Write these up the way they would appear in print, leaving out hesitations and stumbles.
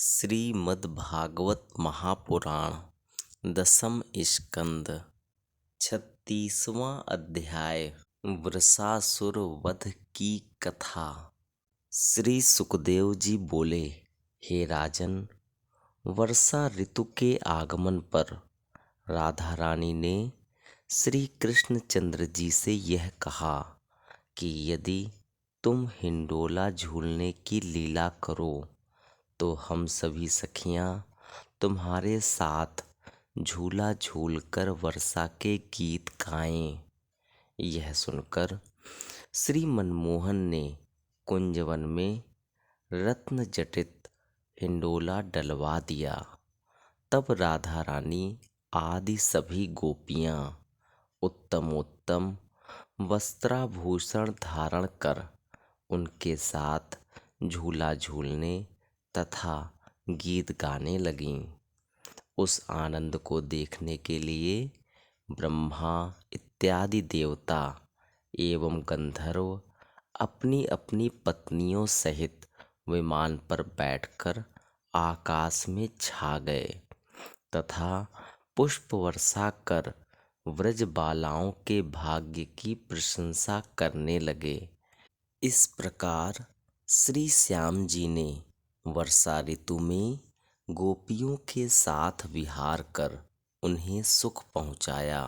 श्रीमद्भागवत महापुराण दसम स्कंद 36वां अध्याय वृषासुर वध की कथा। श्री सुखदेव जी बोले, हे राजन, वर्षा ऋतु के आगमन पर राधा रानी ने श्री कृष्णचंद्र जी से यह कहा कि यदि तुम हिंडोला झूलने की लीला करो तो हम सभी सखियां तुम्हारे साथ झूला झूलकर वर्षा के गीत गाएं। यह सुनकर श्री मनमोहन ने कुंजवन में रत्न जटित हिंडोला डलवा दिया। तब राधा रानी आदि सभी गोपियां उत्तमोत्तम वस्त्राभूषण धारण कर उनके साथ झूला झूलने तथा गीत गाने लगीं। उस आनंद को देखने के लिए ब्रह्मा इत्यादि देवता एवं गंधर्व अपनी अपनी पत्नियों सहित विमान पर बैठकर आकाश में छा गए तथा पुष्प वर्षा कर व्रज बालाओं के भाग्य की प्रशंसा करने लगे। इस प्रकार श्री श्याम जी ने वर्षा ऋतु में गोपियों के साथ विहार कर उन्हें सुख पहुँचाया।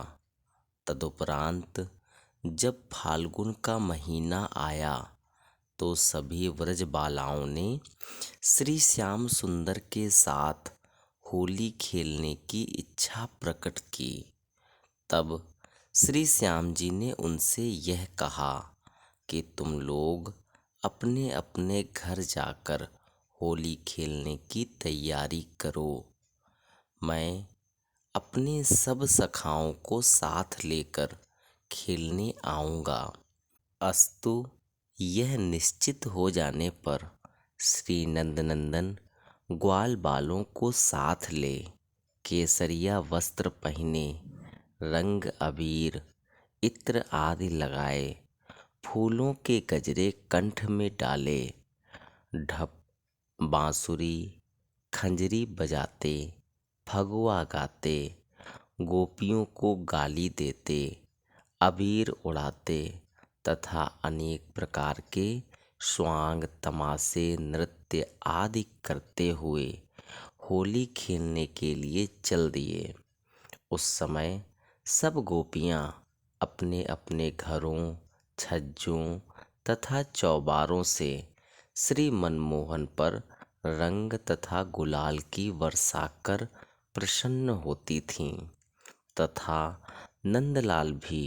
तदुपरांत जब फाल्गुन का महीना आया तो सभी व्रज बालाओं ने श्री श्याम सुंदर के साथ होली खेलने की इच्छा प्रकट की। तब श्री श्याम जी ने उनसे यह कहा कि तुम लोग अपने अपने घर जाकर होली खेलने की तैयारी करो। मैं अपने सब सखाओं को साथ लेकर खेलने आऊँगा। अस्तु, यह निश्चित हो जाने पर श्री नंदनंदन ग्वाल बालों को साथ ले केसरिया वस्त्र पहने, रंग अबीर इत्र आदि लगाए, फूलों के गजरे कंठ में डाले, ढप बांसुरी खंजरी बजाते, फगुआ गाते, गोपियों को गाली देते, अबीर उड़ाते तथा अनेक प्रकार के स्वांग तमाशे नृत्य आदि करते हुए होली खेलने के लिए चल दिए। उस समय सब गोपियां अपने अपने घरों, छज्जों तथा चौबारों से श्री मनमोहन पर रंग तथा गुलाल की वर्षा कर प्रसन्न होती थीं तथा नंदलाल भी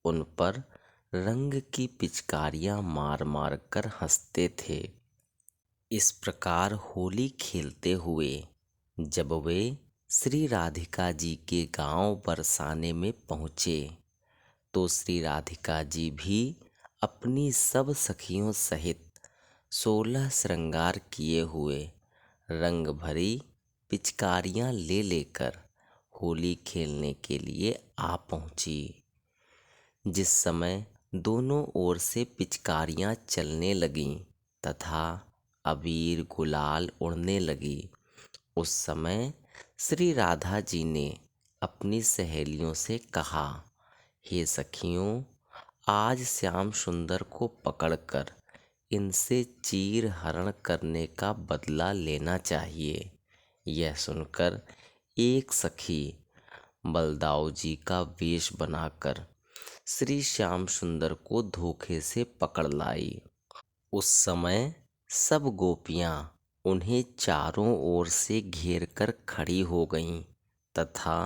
उन पर रंग की पिचकारियां मार मार कर हंसते थे। इस प्रकार होली खेलते हुए जब वे श्री राधिका जी के गांव बरसाने में पहुँचे तो श्री राधिका जी भी अपनी सब सखियों सहित 16 श्रृंगार किए हुए रंग भरी पिचकारियां ले लेकर होली खेलने के लिए आ पहुंची। जिस समय दोनों ओर से पिचकारियां चलने लगीं तथा अबीर गुलाल उड़ने लगी, उस समय श्री राधा जी ने अपनी सहेलियों से कहा, हे सखियों, आज श्याम सुंदर को पकड़कर इनसे चीर हरण करने का बदला लेना चाहिए। यह सुनकर एक सखी बलदाऊ जी का वेश बनाकर श्री श्याम सुंदर को धोखे से पकड़ लाई। उस समय सब गोपियां उन्हें चारों ओर से घेर कर खड़ी हो गईं तथा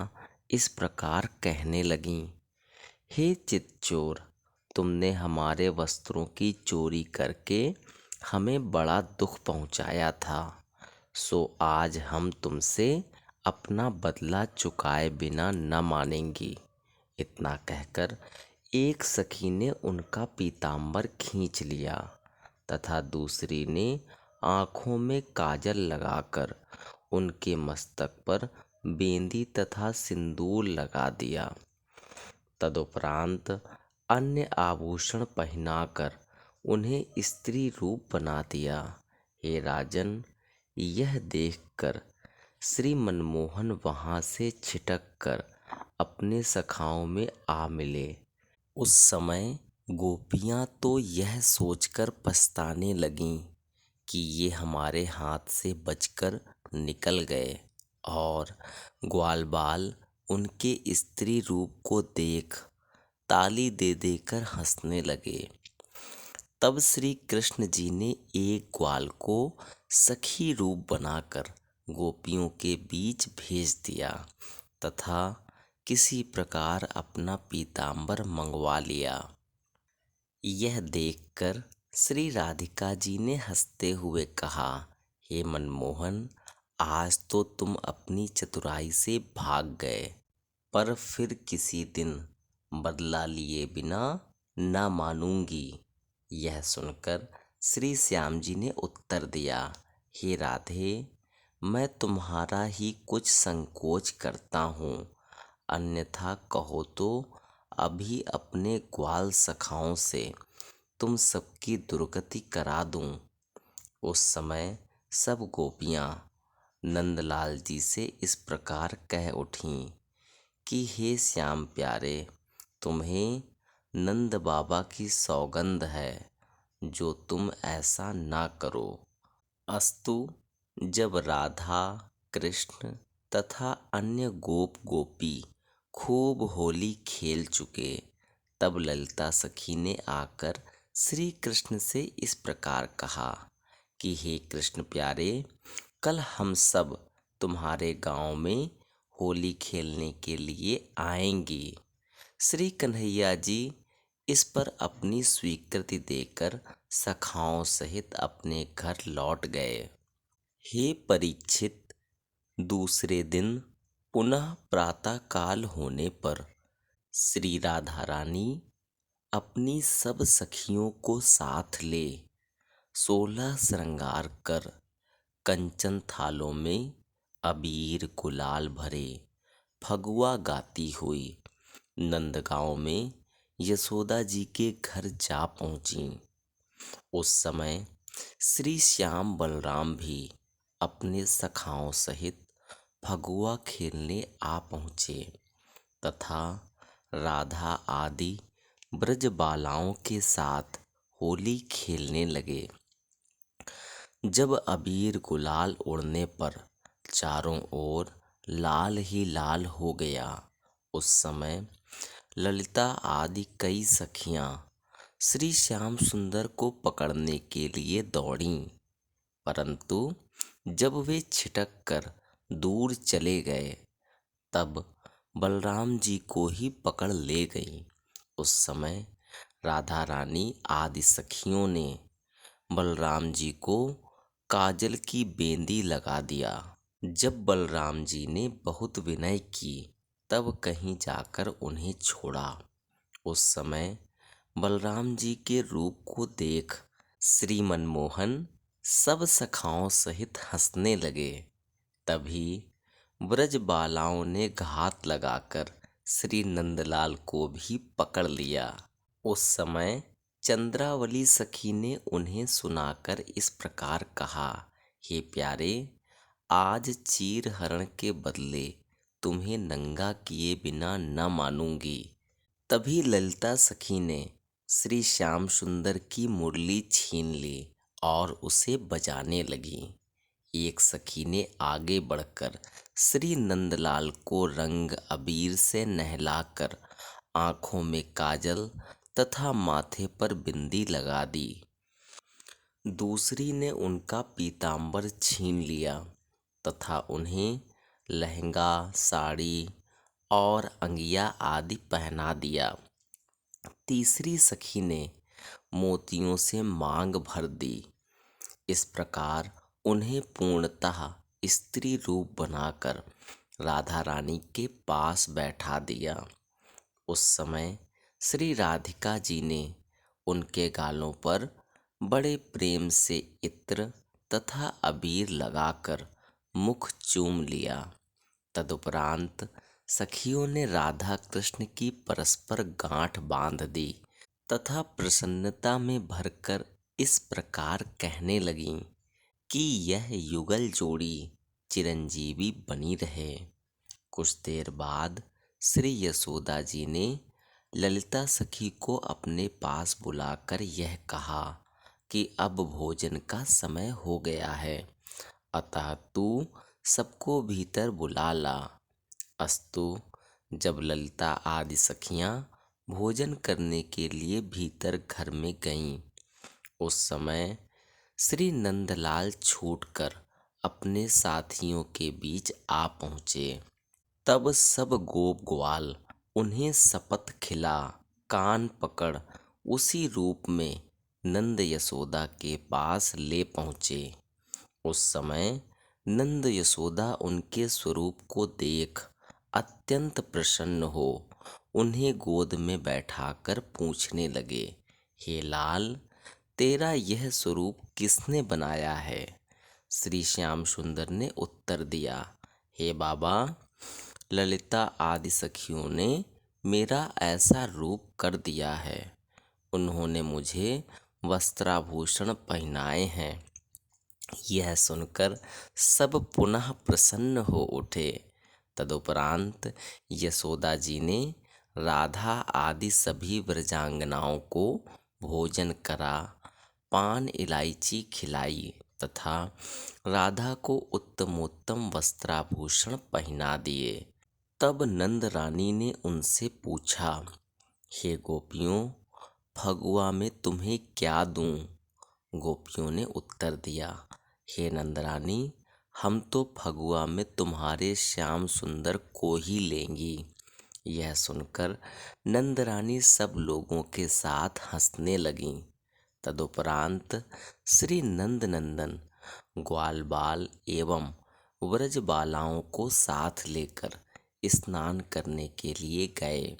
इस प्रकार कहने लगीं, हे चितचोर, तुमने हमारे वस्त्रों की चोरी करके हमें बड़ा दुख पहुंचाया था, सो आज हम तुमसे अपना बदला चुकाए बिना न मानेंगी। इतना कहकर एक सखी ने उनका पीतांबर खींच लिया तथा दूसरी ने आँखों में काजल लगाकर उनके मस्तक पर बेंदी तथा सिंदूर लगा दिया। तदुपरांत अन्य आभूषण पहनाकर उन्हें स्त्री रूप बना दिया। हे राजन, यह देखकर श्री मनमोहन वहां से छिटक कर अपने सखाओं में आ मिले। उस समय गोपियां तो यह सोचकर पछताने लगीं कि ये हमारे हाथ से बचकर निकल गए, और ग्वालबाल उनके स्त्री रूप को देख ताली दे देकर हंसने लगे। तब श्री कृष्ण जी ने एक ग्वाल को सखी रूप बनाकर गोपियों के बीच भेज दिया तथा किसी प्रकार अपना पीतांबर मंगवा लिया। यह देखकर श्री राधिका जी ने हंसते हुए कहा, हे मनमोहन, आज तो तुम अपनी चतुराई से भाग गए, पर फिर किसी दिन बदला लिए बिना ना मानूंगी। यह सुनकर श्री श्याम जी ने उत्तर दिया, हे राधे, मैं तुम्हारा ही कुछ संकोच करता हूँ, अन्यथा कहो तो अभी अपने ग्वाल सखाओं से तुम सबकी दुर्गति करा दूं। उस समय सब गोपियां नंदलाल जी से इस प्रकार कह उठीं कि हे श्याम प्यारे, तुम्हें नंद बाबा की सौगंध है जो तुम ऐसा ना करो। अस्तु, जब राधा, कृष्ण तथा अन्य गोप गोपी खूब होली खेल चुके, तब ललिता सखी ने आकर श्री कृष्ण से इस प्रकार कहा कि हे कृष्ण प्यारे, कल हम सब तुम्हारे गांव में होली खेलने के लिए आएंगे। श्री कन्हैया जी इस पर अपनी स्वीकृति देकर सखाओं सहित अपने घर लौट गए। हे परीक्षित, दूसरे दिन पुनः प्रातः काल होने पर श्री राधा रानी अपनी सब सखियों को साथ ले 16 श्रृंगार कर कंचन थालों में अबीर गुलाल भरे फगुआ गाती हुई नंदगांव में यशोदा जी के घर जा पहुंची। उस समय श्री श्याम बलराम भी अपने सखाओं सहित फगुआ खेलने आ पहुँचे तथा राधा आदि ब्रज बालाओं के साथ होली खेलने लगे। जब अबीर गुलाल उड़ने पर चारों ओर लाल ही लाल हो गया, उस समय ललिता आदि कई सखियां श्री श्याम सुंदर को पकड़ने के लिए दौड़ीं, परंतु जब वे छिटक कर दूर चले गए, तब बलराम जी को ही पकड़ ले गईं। उस समय राधा रानी आदि सखियों ने बलराम जी को काजल की बेंदी लगा दिया। जब बलराम जी ने बहुत विनय की, तब कहीं जाकर उन्हें छोड़ा। उस समय बलराम जी के रूप को देख श्री मनमोहन सब सखाओं सहित हंसने लगे। तभी ब्रज बालाओं ने घात लगाकर श्री नंदलाल को भी पकड़ लिया। उस समय चंद्रावली सखी ने उन्हें सुनाकर इस प्रकार कहा, हे प्यारे, आज चीर हरण के बदले तुम्हें नंगा किए बिना न मानूंगी। तभी ललिता सखी ने श्री श्याम सुंदर की मुरली छीन ली और उसे बजाने लगी। एक सखी ने आगे बढ़कर श्री नंदलाल को रंग अबीर से नहलाकर आंखों में काजल तथा माथे पर बिंदी लगा दी। दूसरी ने उनका पीतांबर छीन लिया तथा उन्हें लहंगा, साड़ी और अंगिया आदि पहना दिया। तीसरी सखी ने मोतियों से मांग भर दी। इस प्रकार उन्हें पूर्णतः स्त्री रूप बनाकर राधा रानी के पास बैठा दिया। उस समय श्री राधिका जी ने उनके गालों पर बड़े प्रेम से इत्र तथा अबीर लगाकर मुख चूम लिया। तदुपरांत सखियों ने राधा कृष्ण की परस्पर गांठ बांध दी तथा प्रसन्नता में भरकर इस प्रकार कहने लगीं कि यह युगल जोड़ी चिरंजीवी बनी रहे। कुछ देर बाद श्री यशोदा जी ने ललिता सखी को अपने पास बुलाकर यह कहा कि अब भोजन का समय हो गया है, अतः तू सबको भीतर बुला ला। अस्तु, जब ललिता आदि सखियां भोजन करने के लिए भीतर घर में गईं, उस समय श्री नंदलाल छूटकर अपने साथियों के बीच आ पहुँचे। तब सब गोप ग्वाल उन्हें शपथ खिला कान पकड़ उसी रूप में नंद यशोदा के पास ले पहुँचे। उस समय नंद यशोदा उनके स्वरूप को देख अत्यंत प्रसन्न हो उन्हें गोद में बैठाकर पूछने लगे, हे लाल, तेरा यह स्वरूप किसने बनाया है? श्री श्याम सुंदर ने उत्तर दिया, हे बाबा, ललिता आदि सखियों ने मेरा ऐसा रूप कर दिया है। उन्होंने मुझे वस्त्राभूषण पहनाए हैं। यह सुनकर सब पुनः प्रसन्न हो उठे। तदुपरांत यशोदा जी ने राधा आदि सभी व्रजांगनाओं को भोजन करा, पान इलायची खिलाई तथा राधा को उत्तमोत्तम वस्त्राभूषण पहना दिए। तब नंद रानी ने उनसे पूछा, हे गोपियों, फगुआ में तुम्हें क्या दूं? गोपियों ने उत्तर दिया, हे नंदरानी, हम तो फगुआ में तुम्हारे श्याम सुंदर को ही लेंगी। यह सुनकर नंदरानी सब लोगों के साथ हंसने लगीं। तदुपरांत श्री नंद नंदन ग्वाल बाल एवं व्रज बालाओं को साथ लेकर स्नान करने के लिए गए।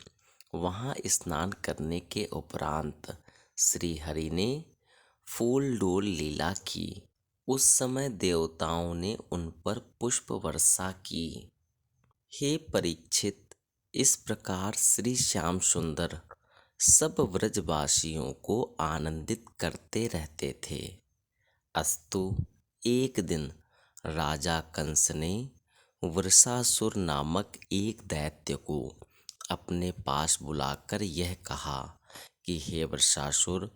वहां स्नान करने के उपरांत श्री हरि ने फूल डोल लीला की। उस समय देवताओं ने उन पर पुष्प वर्षा की। हे परीक्षित, इस प्रकार श्री श्याम सुंदर सब व्रजवासियों को आनंदित करते रहते थे। अस्तु, एक दिन राजा कंस ने वृषासुर नामक एक दैत्य को अपने पास बुलाकर यह कहा कि हे वृषासुर,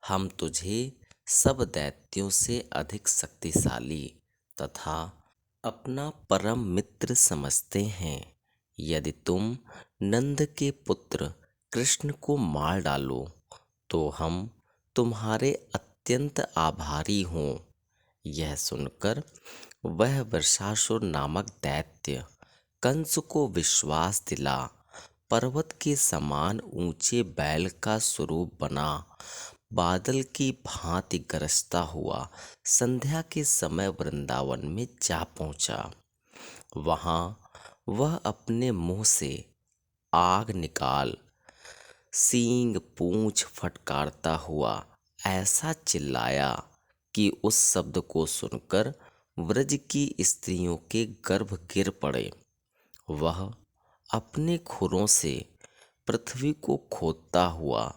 हम तुझे सब दैत्यों से अधिक शक्तिशाली तथा अपना परम मित्र समझते हैं। यदि तुम नंद के पुत्र कृष्ण को मार डालो तो हम तुम्हारे अत्यंत आभारी हों। यह सुनकर वह वृषासुर नामक दैत्य कंस को विश्वास दिला पर्वत के समान ऊंचे बैल का स्वरूप बना बादल की भांति गरजता हुआ संध्या के समय वृंदावन में जा पहुंचा। वहां वह अपने मुंह से आग निकाल सींग पूंछ फटकारता हुआ ऐसा चिल्लाया कि उस शब्द को सुनकर व्रज की स्त्रियों के गर्भ गिर पड़े। वह अपने खुरों से पृथ्वी को खोदता हुआ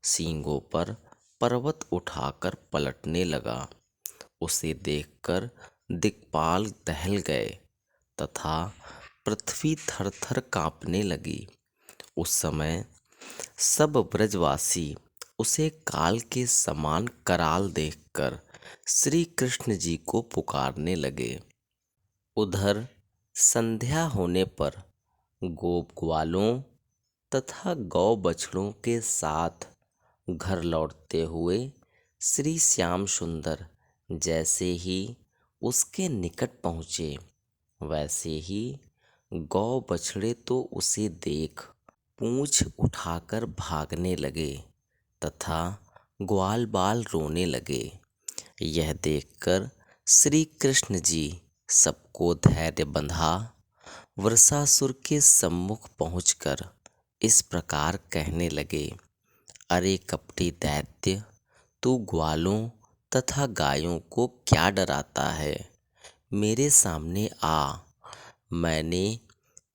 सींगों पर पर्वत उठाकर पलटने लगा। उसे देखकर दिक्पाल दहल गए तथा पृथ्वी थर-थर कांपने लगी। उस समय सब ब्रजवासी उसे काल के समान कराल देखकर श्री कृष्ण जी को पुकारने लगे। उधर संध्या होने पर गोप ग्वालों तथा गौ बछड़ों के साथ घर लौटते हुए श्री श्याम सुंदर जैसे ही उसके निकट पहुँचे, वैसे ही गौ बछड़े तो उसे देख पूंछ उठाकर भागने लगे तथा ग्वाल बाल रोने लगे। यह देखकर श्री कृष्ण जी सबको धैर्य बंधा वृषासुर के सम्मुख पहुंचकर इस प्रकार कहने लगे, अरे कपटी दैत्य, तू ग्वालों तथा गायों को क्या डराता है? मेरे सामने आ। मैंने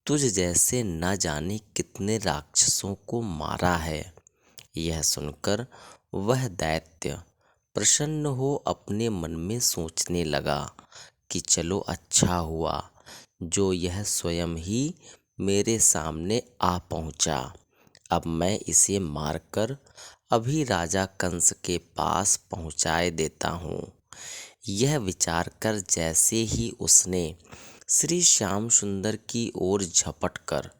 तुझ जैसे न जाने कितने राक्षसों को मारा है। यह सुनकर वह दैत्य प्रसन्न हो अपने मन में सोचने लगा कि चलो अच्छा हुआ जो यह स्वयं ही मेरे सामने आ पहुंचा। अब मैं इसे मारकर अभी राजा कंस के पास पहुंचाए देता हूँ। यह विचार कर जैसे ही उसने श्री श्याम सुंदर की ओर झपट कर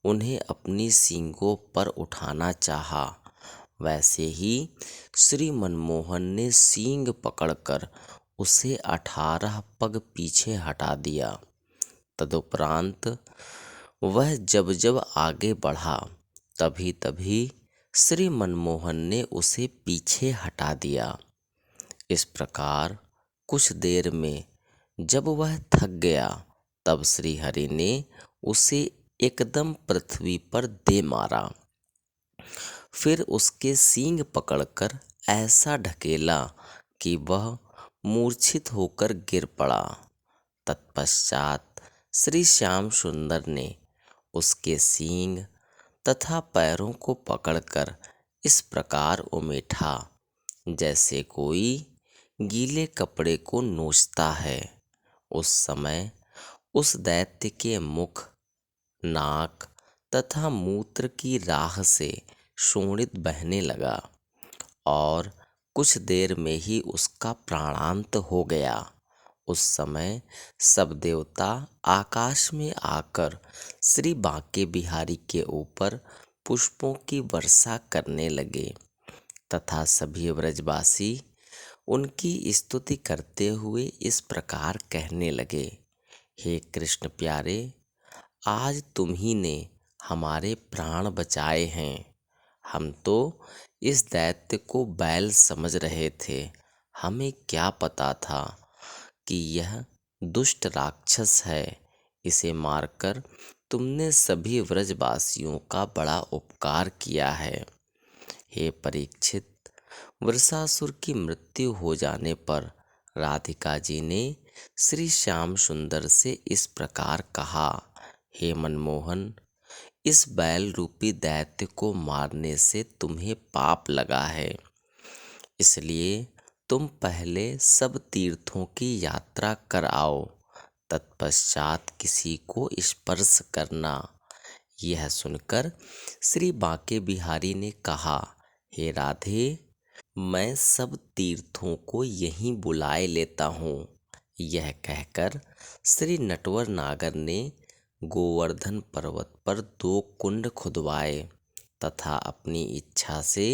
उन्हें अपनी सींगों पर उठाना चाहा, वैसे ही श्री मनमोहन ने सींग पकड़कर उसे 18 पग पीछे हटा दिया। तदुपरांत वह जब जब आगे बढ़ा तभी तभी श्री मनमोहन ने उसे पीछे हटा दिया। इस प्रकार कुछ देर में जब वह थक गया तब श्री हरि ने उसे एकदम पृथ्वी पर दे मारा। फिर उसके सींग पकड़कर ऐसा ढकेला कि वह मूर्छित होकर गिर पड़ा। तत्पश्चात श्री श्याम सुंदर ने उसके सींग तथा पैरों को पकड़कर इस प्रकार उमेठा जैसे कोई गीले कपड़े को नोचता है। उस समय उस दैत्य के मुख, नाक तथा मूत्र की राह से शोणित बहने लगा और कुछ देर में ही उसका प्राणांत हो गया। उस समय सब देवता आकाश में आकर श्री बांके बिहारी के ऊपर पुष्पों की वर्षा करने लगे तथा सभी व्रजवासी उनकी स्तुति करते हुए इस प्रकार कहने लगे, हे कृष्ण प्यारे, आज तुम ही ने हमारे प्राण बचाए हैं। हम तो इस दैत्य को बैल समझ रहे थे, हमें क्या पता था कि यह दुष्ट राक्षस है। इसे मारकर तुमने सभी व्रजवासियों का बड़ा उपकार किया है। हे परीक्षित, वृषासुर की मृत्यु हो जाने पर राधिका जी ने श्री श्याम सुंदर से इस प्रकार कहा, हे मनमोहन, इस बैल रूपी दैत्य को मारने से तुम्हें पाप लगा है, इसलिए तुम पहले सब तीर्थों की यात्रा कर आओ, तत्पश्चात किसी को स्पर्श करना। यह सुनकर श्री बांके बिहारी ने कहा, हे राधे, मैं सब तीर्थों को यहीं बुलाए लेता हूँ। यह कहकर श्री नटवर नागर ने गोवर्धन पर्वत पर 2 कुंड खुदवाए तथा अपनी इच्छा से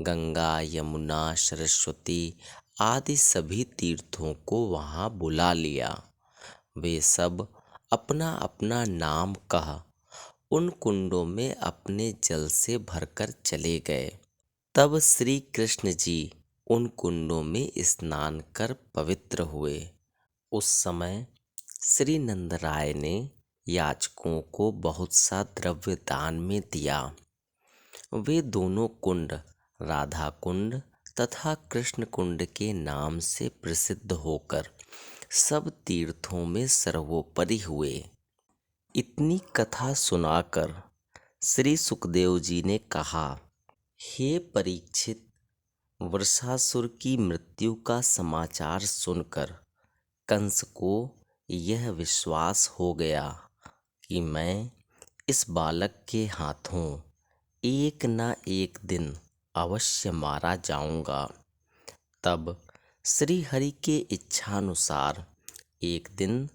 गंगा, यमुना, सरस्वती आदि सभी तीर्थों को वहाँ बुला लिया। वे सब अपना अपना नाम कह उन कुंडों में अपने जल से भरकर चले गए। तब श्री कृष्ण जी उन कुंडों में स्नान कर पवित्र हुए। उस समय श्री नंदराय ने याचकों को बहुत सा द्रव्य दान में दिया। वे दोनों कुंड राधा कुंड तथा कृष्ण कुंड के नाम से प्रसिद्ध होकर सब तीर्थों में सर्वोपरि हुए। इतनी कथा सुनाकर श्री सुखदेव जी ने कहा, हे परीक्षित, वृषासुर की मृत्यु का समाचार सुनकर कंस को यह विश्वास हो गया कि मैं इस बालक के हाथों एक न एक दिन अवश्य मारा जाऊंगा। तब श्री हरि के इच्छानुसार एक दिन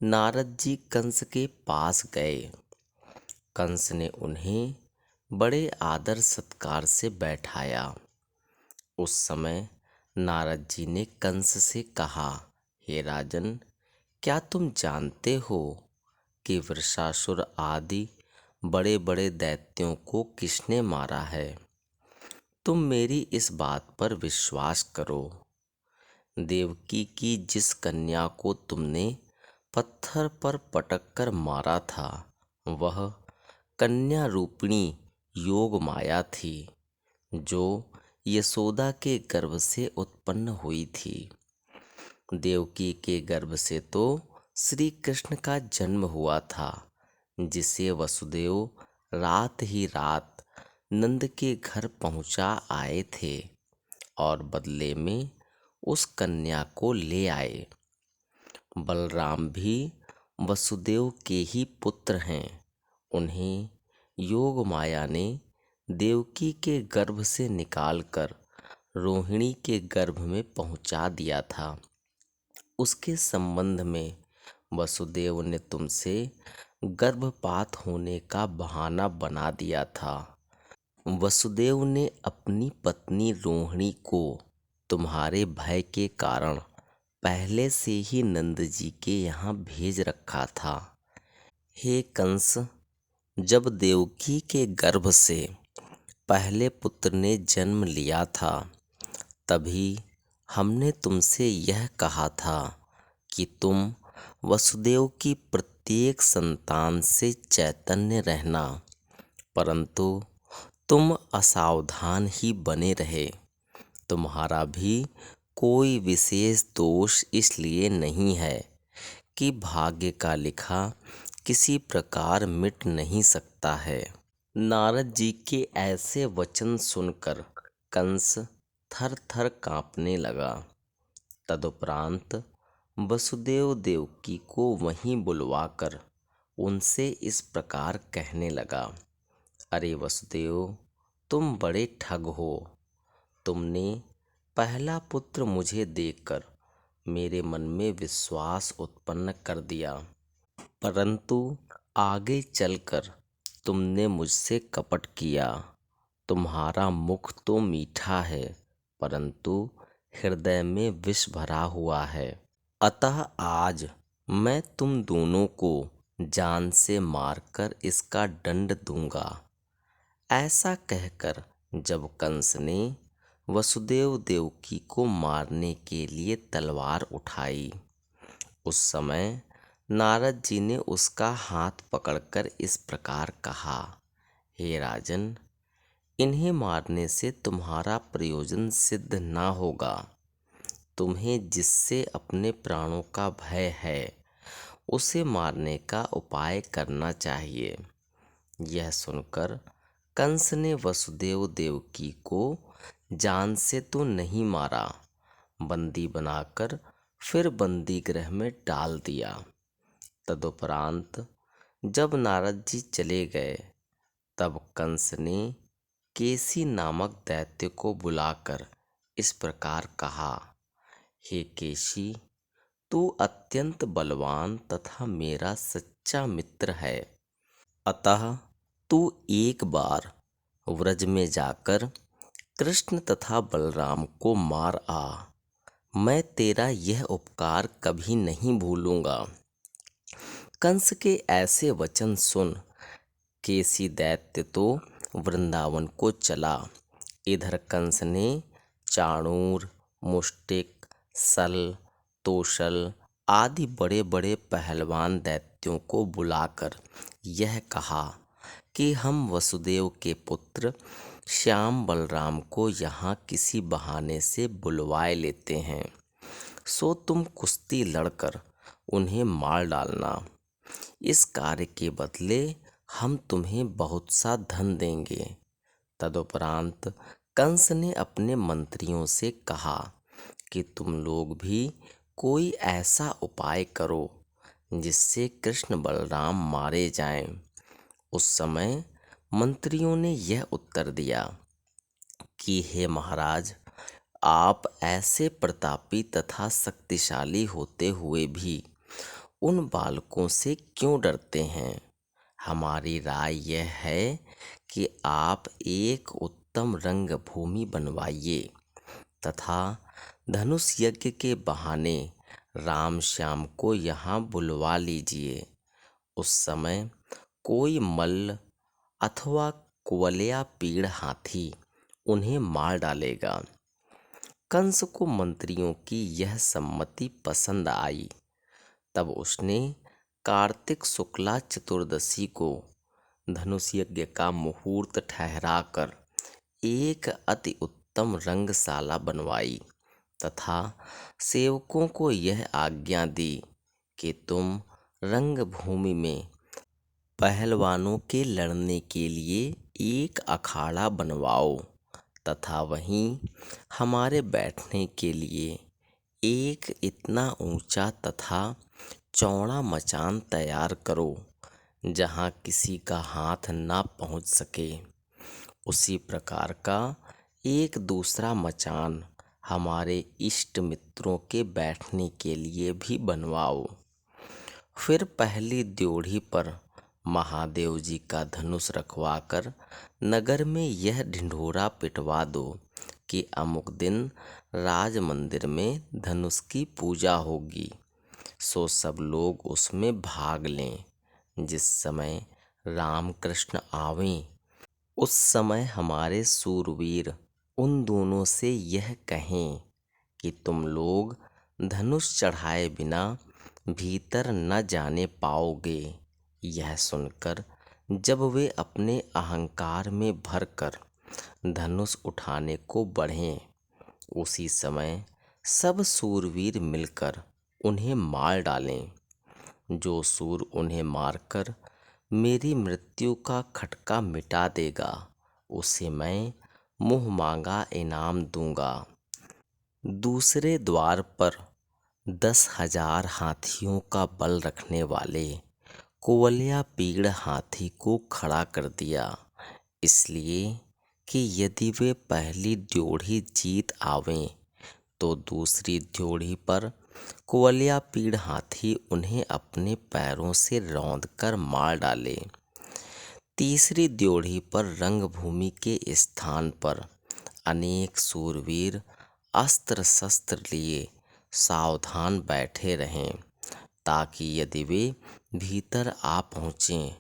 नारद जी कंस के पास गए। कंस ने उन्हें बड़े आदर सत्कार से बैठाया। उस समय नारद जी ने कंस से कहा, हे राजन, क्या तुम जानते हो कि वृषासुर आदि बड़े बड़े दैत्यों को किसने मारा है? तुम मेरी इस बात पर विश्वास करो। देवकी की जिस कन्या को तुमने पत्थर पर पटक कर मारा था, वह कन्या रूपिणी योग माया थी, जो यशोदा के गर्भ से उत्पन्न हुई थी। देवकी के गर्भ से तो श्री कृष्ण का जन्म हुआ था, जिसे वसुदेव रात ही रात नंद के घर पहुंचा आए थे। और बदले में उस कन्या को ले आए। बलराम भी वसुदेव के ही पुत्र हैं। उन्हें योग माया ने देवकी के गर्भ से निकालकर रोहिणी के गर्भ में पहुंचा दिया था। उसके संबंध में वसुदेव ने तुमसे गर्भपात होने का बहाना बना दिया था। वसुदेव ने अपनी पत्नी रोहिणी को तुम्हारे भय के कारण पहले से ही नंद जी के यहाँ भेज रखा था। हे कंस, जब देवकी के गर्भ से पहले पुत्र ने जन्म लिया था, तभी हमने तुमसे यह कहा था कि तुम वसुदेव की प्रत्येक संतान से चैतन्य रहना, परंतु तुम असावधान ही बने रहे। तुम्हारा भी कोई विशेष दोष इसलिए नहीं है कि भाग्य का लिखा किसी प्रकार मिट नहीं सकता है। नारद जी के ऐसे वचन सुनकर कंस थर थर कांपने लगा। तदुपरांत वसुदेव देवकी को वहीं बुलवाकर उनसे इस प्रकार कहने लगा। अरे वसुदेव, तुम बड़े ठग हो। तुमने पहला पुत्र मुझे देखकर मेरे मन में विश्वास उत्पन्न कर दिया, परंतु आगे चलकर तुमने मुझसे कपट किया। तुम्हारा मुख तो मीठा है, परंतु हृदय में विष भरा हुआ है। अतः आज मैं तुम दोनों को जान से मारकर इसका दंड दूंगा। ऐसा कहकर जब कंस ने वसुदेव देवकी को मारने के लिए तलवार उठाई, उस समय नारद जी ने उसका हाथ पकड़कर इस प्रकार कहा। हे राजन, इन्हें मारने से तुम्हारा प्रयोजन सिद्ध ना होगा। तुम्हें जिससे अपने प्राणों का भय है, उसे मारने का उपाय करना चाहिए। यह सुनकर कंस ने वसुदेव देवकी को जान से तो नहीं मारा, बंदी बनाकर फिर बंदी गृह में डाल दिया। तदुपरांत जब नारद जी चले गए, तब कंस ने केसी नामक दैत्य को बुलाकर इस प्रकार कहा। हे केशी, तू अत्यंत बलवान तथा मेरा सच्चा मित्र है। अतः तू एक बार व्रज में जाकर कृष्ण तथा बलराम को मार आ। मैं तेरा यह उपकार कभी नहीं भूलूंगा। कंस के ऐसे वचन सुन केसी दैत्य तो वृंदावन को चला। इधर कंस ने चाणूर, मुष्टिक, सल, तोशल आदि बड़े बड़े पहलवान दैत्यों को बुलाकर यह कहा कि हम वसुदेव के पुत्र श्याम बलराम को यहाँ किसी बहाने से बुलवाए लेते हैं, सो तुम कुश्ती लड़कर उन्हें मार डालना। इस कार्य के बदले हम तुम्हें बहुत सा धन देंगे। तदुपरांत कंस ने अपने मंत्रियों से कहा कि तुम लोग भी कोई ऐसा उपाय करो जिससे कृष्ण बलराम मारे जाएं। उस समय मंत्रियों ने यह उत्तर दिया कि हे महाराज, आप ऐसे प्रतापी तथा शक्तिशाली होते हुए भी उन बालकों से क्यों डरते हैं। हमारी राय यह है कि आप एक उत्तम रंगभूमि बनवाइए तथा धनुष यज्ञ के बहाने राम श्याम को यहाँ बुलवा लीजिए। उस समय कोई मल्ल अथवा कुवलया पीड़ हाथी उन्हें मार डालेगा। कंस को मंत्रियों की यह सम्मति पसंद आई। तब उसने कार्तिक शुक्ला चतुर्दशी को धनुष यज्ञ का मुहूर्त ठहराकर एक अति उत्तम रंगशाला बनवाई तथा सेवकों को यह आज्ञा दी कि तुम रंगभूमि में पहलवानों के लड़ने के लिए एक अखाड़ा बनवाओ तथा वहीं हमारे बैठने के लिए एक इतना ऊंचा तथा चौड़ा मचान तैयार करो जहाँ किसी का हाथ ना पहुँच सके। उसी प्रकार का एक दूसरा मचान हमारे इष्ट मित्रों के बैठने के लिए भी बनवाओ। फिर पहली ड्योढ़ी पर महादेव जी का धनुष रखवाकर नगर में यह ढिंढोरा पिटवा दो कि अमुक दिन राज मंदिर में धनुष की पूजा होगी, सो सब लोग उसमें भाग लें। जिस समय राम कृष्ण आवें उस समय हमारे सूरवीर उन दोनों से यह कहें कि तुम लोग धनुष चढ़ाए बिना भीतर न जाने पाओगे। यह सुनकर जब वे अपने अहंकार में भरकर धनुष उठाने को बढ़ें, उसी समय सब सूरवीर मिलकर उन्हें मार डालें। जो सूर उन्हें मारकर मेरी मृत्यु का खटका मिटा देगा, उसे मैं मुँह मांगा इनाम दूंगा। दूसरे द्वार पर 10,000 हाथियों का बल रखने वाले कुवलया पीड़ हाथी को खड़ा कर दिया, इसलिए कि यदि वे पहली ड्योढ़ी जीत आवें तो दूसरी ड्योढ़ी पर कुवलया पीड़ हाथी उन्हें अपने पैरों से रौंद कर मार डाले। तीसरी ड्योढ़ी पर रंगभूमि के स्थान पर अनेक सूरवीर अस्त्र शस्त्र लिए सावधान बैठे रहें, ताकि यदि वे भीतर आ पहुँचें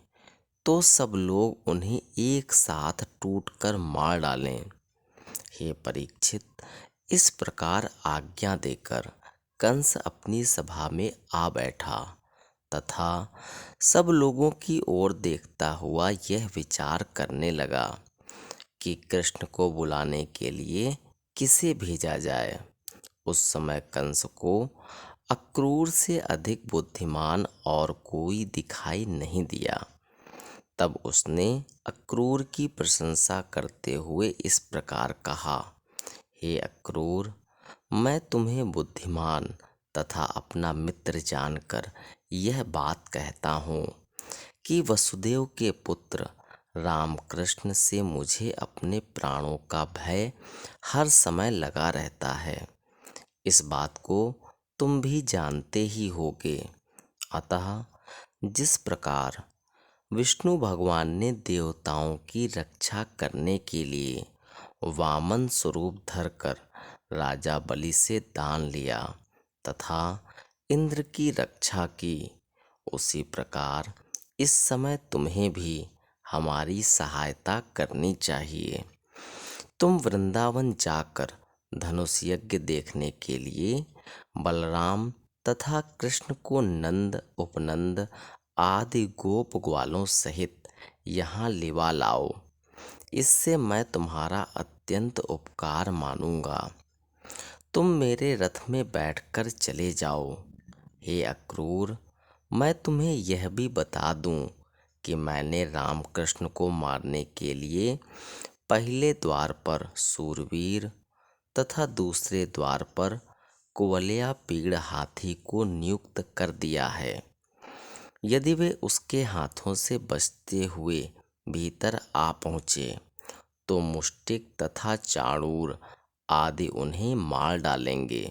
तो सब लोग उन्हें एक साथ टूटकर मार डालें। हे परीक्षित, इस प्रकार आज्ञा देकर कंस अपनी सभा में आ बैठा तथा सब लोगों की ओर देखता हुआ यह विचार करने लगा कि कृष्ण को बुलाने के लिए किसे भेजा जाए। उस समय कंस को अक्रूर से अधिक बुद्धिमान और कोई दिखाई नहीं दिया। तब उसने अक्रूर की प्रशंसा करते हुए इस प्रकार कहा, हे अक्रूर, मैं तुम्हें बुद्धिमान तथा अपना मित्र जानकर यह बात कहता हूँ कि वसुदेव के पुत्र रामकृष्ण से मुझे अपने प्राणों का भय हर समय लगा रहता है। इस बात को तुम भी जानते ही होगे। अतः जिस प्रकार विष्णु भगवान ने देवताओं की रक्षा करने के लिए वामन स्वरूप धरकर राजा बलि से दान लिया तथा इंद्र की रक्षा की, उसी प्रकार इस समय तुम्हें भी हमारी सहायता करनी चाहिए। तुम वृंदावन जाकर धनुष यज्ञ देखने के लिए बलराम तथा कृष्ण को नंद उपनंद आदि गोप ग्वालों सहित यहाँ लिवा लाओ। इससे मैं तुम्हारा अत्यंत उपकार मानूंगा। तुम मेरे रथ में बैठकर चले जाओ। हे अक्रूर, मैं तुम्हें यह भी बता दूं कि मैंने रामकृष्ण को मारने के लिए पहले द्वार पर सूरवीर तथा दूसरे द्वार पर कुवलया पीड़ हाथी को नियुक्त कर दिया है। यदि वे उसके हाथों से बचते हुए भीतर आ पहुँचे तो मुष्टिक तथा चाणूर आदि उन्हें मार डालेंगे।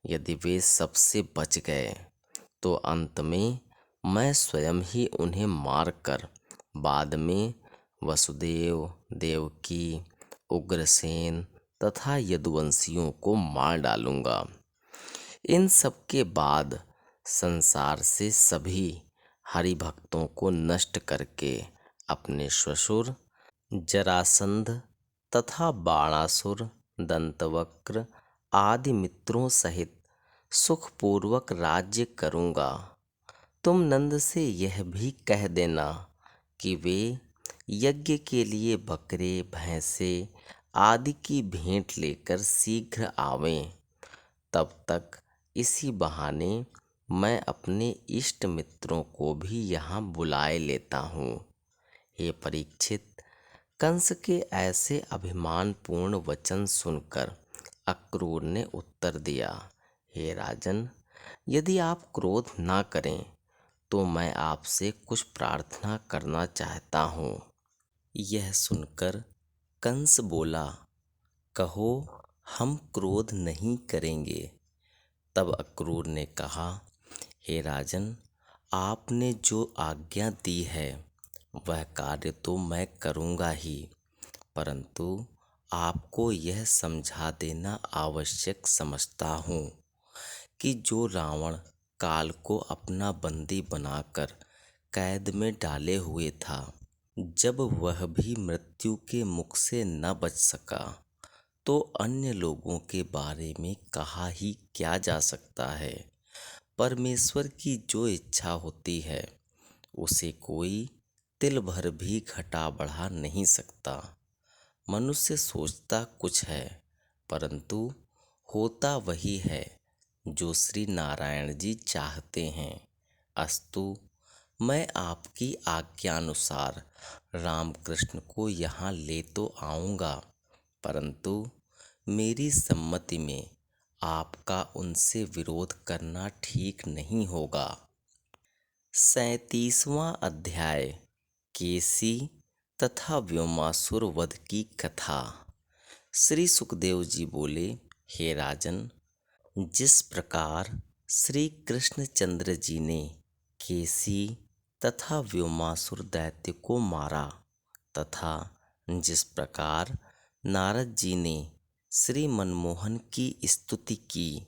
यदि वे सबसे बच गए तो अंत में मैं स्वयं ही उन्हें मारकर बाद में वसुदेव, देवकी, उग्रसेन तथा यदुवंशियों को मार डालूंगा। इन सब के बाद संसार से सभी हरि भक्तों को नष्ट करके अपने श्वशुर जरासंध तथा बाणासुर, दंतवक्र आदि मित्रों सहित सुखपूर्वक राज्य करूँगा। तुम नंद से यह भी कह देना कि वे यज्ञ के लिए बकरे भैंसे आदि की भेंट लेकर शीघ्र आवें। तब तक इसी बहाने मैं अपने इष्ट मित्रों को भी यहाँ बुलाए लेता हूँ। हे परीक्षित, कंस के ऐसे अभिमानपूर्ण वचन सुनकर अक्रूर ने उत्तर दिया, हे राजन, यदि आप क्रोध ना करें तो मैं आपसे कुछ प्रार्थना करना चाहता हूँ। यह सुनकर कंस बोला, कहो, हम क्रोध नहीं करेंगे। तब अक्रूर ने कहा, हे राजन, आपने जो आज्ञा दी है वह कार्य तो मैं करूँगा ही, परंतु आपको यह समझा देना आवश्यक समझता हूँ कि जो रावण काल को अपना बंदी बनाकर कैद में डाले हुए था, जब वह भी मृत्यु के मुख से न बच सका, तो अन्य लोगों के बारे में कहा ही क्या जा सकता है। परमेश्वर की जो इच्छा होती है उसे कोई तिल भर भी घटा बढ़ा नहीं सकता। मनुष्य सोचता कुछ है, परंतु होता वही है जो श्री नारायण जी चाहते हैं। अस्तु, मैं आपकी आज्ञानुसार रामकृष्ण को यहाँ ले तो आऊँगा, परंतु मेरी सम्मति में आपका उनसे विरोध करना ठीक नहीं होगा। 37वां अध्याय, केसी तथा व्योमासुर वध की कथा। श्री सुखदेव जी बोले, हे राजन, जिस प्रकार श्री कृष्णचंद्र जी ने केसी तथा व्योमासुर दैत्य को मारा, तथा जिस प्रकार नारद जी ने श्री मनमोहन की स्तुति की,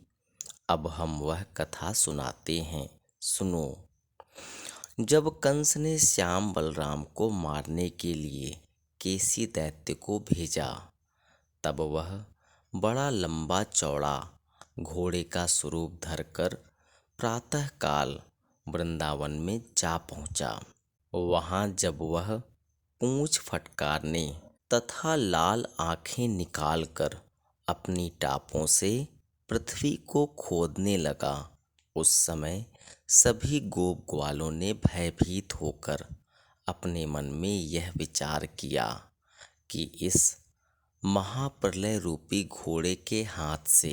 अब हम वह कथा सुनाते हैं, सुनो। जब कंस ने श्याम बलराम को मारने के लिए केसी दैत्य को भेजा, तब वह बड़ा लंबा चौड़ा घोड़े का स्वरूप धरकर प्रातःकाल वृंदावन में जा पहुंचा। वहां जब वह पूंछ फटकारने तथा लाल आंखें निकालकर अपनी टापों से पृथ्वी को खोदने लगा, उस समय सभी गोप ग्वालों ने भयभीत होकर अपने मन में यह विचार किया कि इस महाप्रलय रूपी घोड़े के हाथ से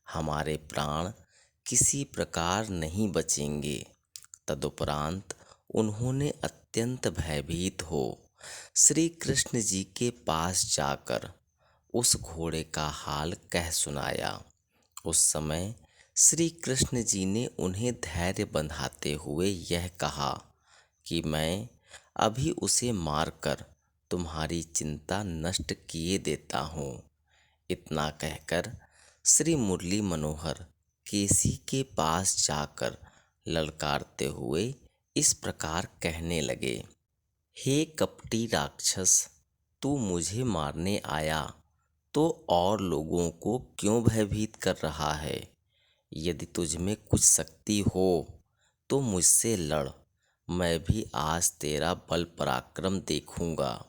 हमारे प्राण किसी प्रकार नहीं बचेंगे। तदुपरांत उन्होंने अत्यंत भयभीत हो श्री कृष्ण जी के पास जाकर उस घोड़े का हाल कह सुनाया। उस समय श्री कृष्ण जी ने उन्हें धैर्य बंधाते हुए यह कहा कि मैं अभी उसे मारकर तुम्हारी चिंता नष्ट किए देता हूँ। इतना कहकर श्री मुरली मनोहर केसी के पास जाकर ललकारते हुए इस प्रकार कहने लगे, हे कपटी राक्षस, तू मुझे मारने आया तो और लोगों को क्यों भयभीत कर रहा है? यदि तुझ में कुछ शक्ति हो तो मुझसे लड़, मैं भी आज तेरा बल पराक्रम देखूंगा।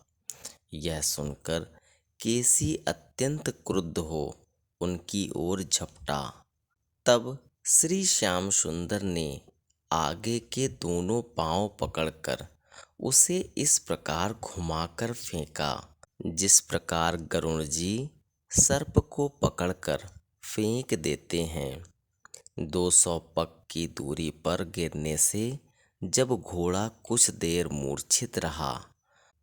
यह सुनकर केसी अत्यंत क्रुद्ध हो उनकी ओर झपटा। तब श्री श्याम सुंदर ने आगे के दोनों पांव पकड़कर उसे इस प्रकार घुमाकर फेंका, जिस प्रकार गरुण जी सर्प को पकड़कर फेंक देते हैं। 200 पग की दूरी पर गिरने से जब घोड़ा कुछ देर मूर्छित रहा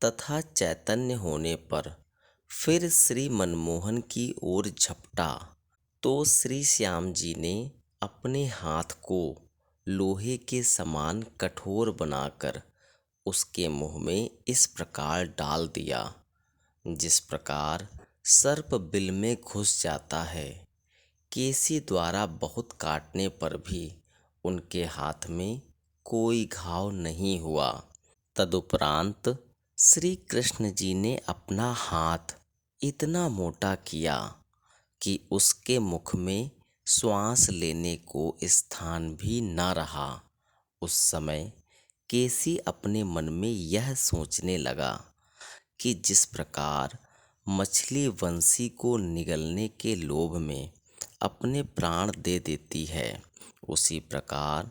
तथा चैतन्य होने पर फिर श्री मनमोहन की ओर झपटा, तो श्री श्याम जी ने अपने हाथ को लोहे के समान कठोर बनाकर उसके मुंह में इस प्रकार डाल दिया, जिस प्रकार सर्प बिल में घुस जाता है। केसी द्वारा बहुत काटने पर भी उनके हाथ में कोई घाव नहीं हुआ। तदुपरांत श्री कृष्ण जी ने अपना हाथ इतना मोटा किया कि उसके मुख में श्वास लेने को स्थान भी न रहा। उस समय केसी अपने मन में यह सोचने लगा कि जिस प्रकार मछली वंशी को निगलने के लोभ में अपने प्राण दे देती है, उसी प्रकार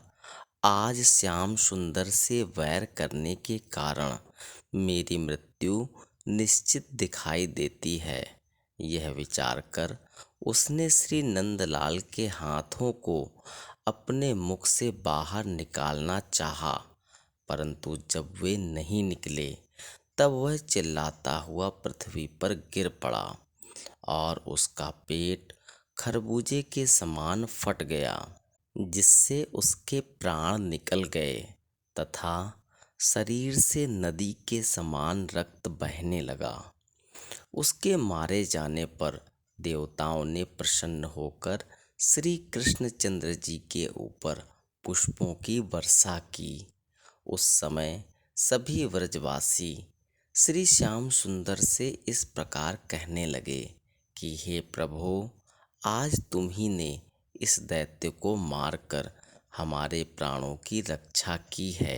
आज श्याम सुंदर से वैर करने के कारण मेरी मृत्यु निश्चित दिखाई देती है। यह विचार कर उसने श्री नंदलाल के हाथों को अपने मुख से बाहर निकालना चाहा, परंतु जब वे नहीं निकले तब वह चिल्लाता हुआ पृथ्वी पर गिर पड़ा और उसका पेट खरबूजे के समान फट गया, जिससे उसके प्राण निकल गए तथा शरीर से नदी के समान रक्त बहने लगा। उसके मारे जाने पर देवताओं ने प्रसन्न होकर श्री कृष्णचंद्र जी के ऊपर पुष्पों की वर्षा की। उस समय सभी व्रजवासी श्री श्याम सुंदर से इस प्रकार कहने लगे कि हे प्रभु, आज तुम ही ने इस दैत्य को मारकर हमारे प्राणों की रक्षा की है,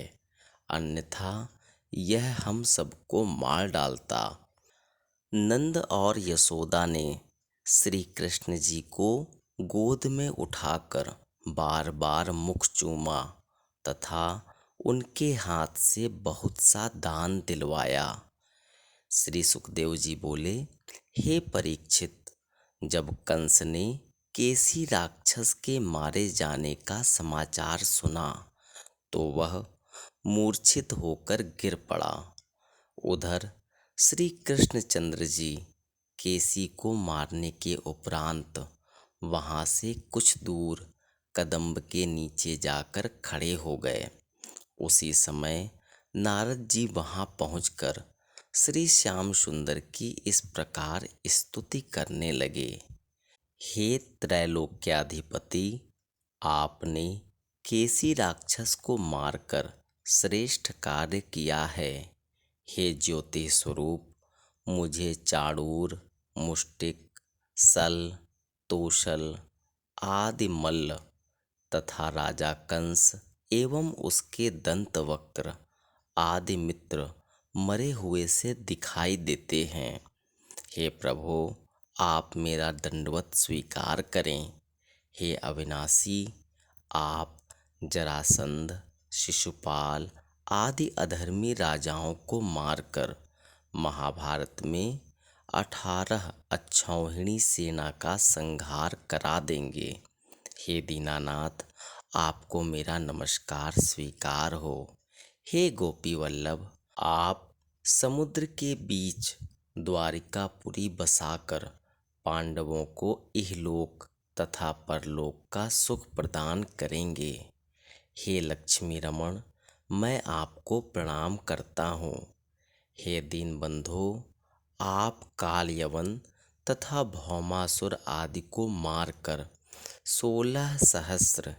अन्यथा यह हम सबको मार डालता। नंद और यशोदा ने श्री कृष्ण जी को गोद में उठाकर बार बार मुख चूमा तथा उनके हाथ से बहुत सा दान दिलवाया। श्री सुखदेव जी बोले, हे परीक्षित, जब कंस ने केसी राक्षस के मारे जाने का समाचार सुना तो वह मूर्छित होकर गिर पड़ा। उधर श्री कृष्णचंद्र जी केसी को मारने के उपरांत वहां से कुछ दूर कदम्ब के नीचे जाकर खड़े हो गए। उसी समय नारद जी वहां पहुंचकर श्री श्याम सुंदर की इस प्रकार स्तुति करने लगे। हे त्रैलोक्याधिपति, आपने केसी राक्षस को मारकर श्रेष्ठ कार्य किया है। हे ज्योति स्वरूप, मुझे चाणूर, मुष्टिक, सल, तोशल आदि मल्ल तथा राजा कंस एवं उसके दंतवक्त्र आदि मित्र मरे हुए से दिखाई देते हैं। हे प्रभु, आप मेरा दंडवत स्वीकार करें। हे अविनाशी, आप जरासंध, शिशुपाल आदि अधर्मी राजाओं को मारकर महाभारत में 18 अक्षौहिणी सेना का संहार करा देंगे। हे दीनानाथ, आपको मेरा नमस्कार स्वीकार हो। हे गोपी वल्लभ, आप समुद्र के बीच द्वारिकापुरी बसाकर पांडवों को इहलोक तथा परलोक का सुख प्रदान करेंगे। हे लक्ष्मी रमण, मैं आपको प्रणाम करता हूँ। हे दीनबंधो, आप काल यवन तथा भौमासुर आदि को मारकर 16 सहस्त्र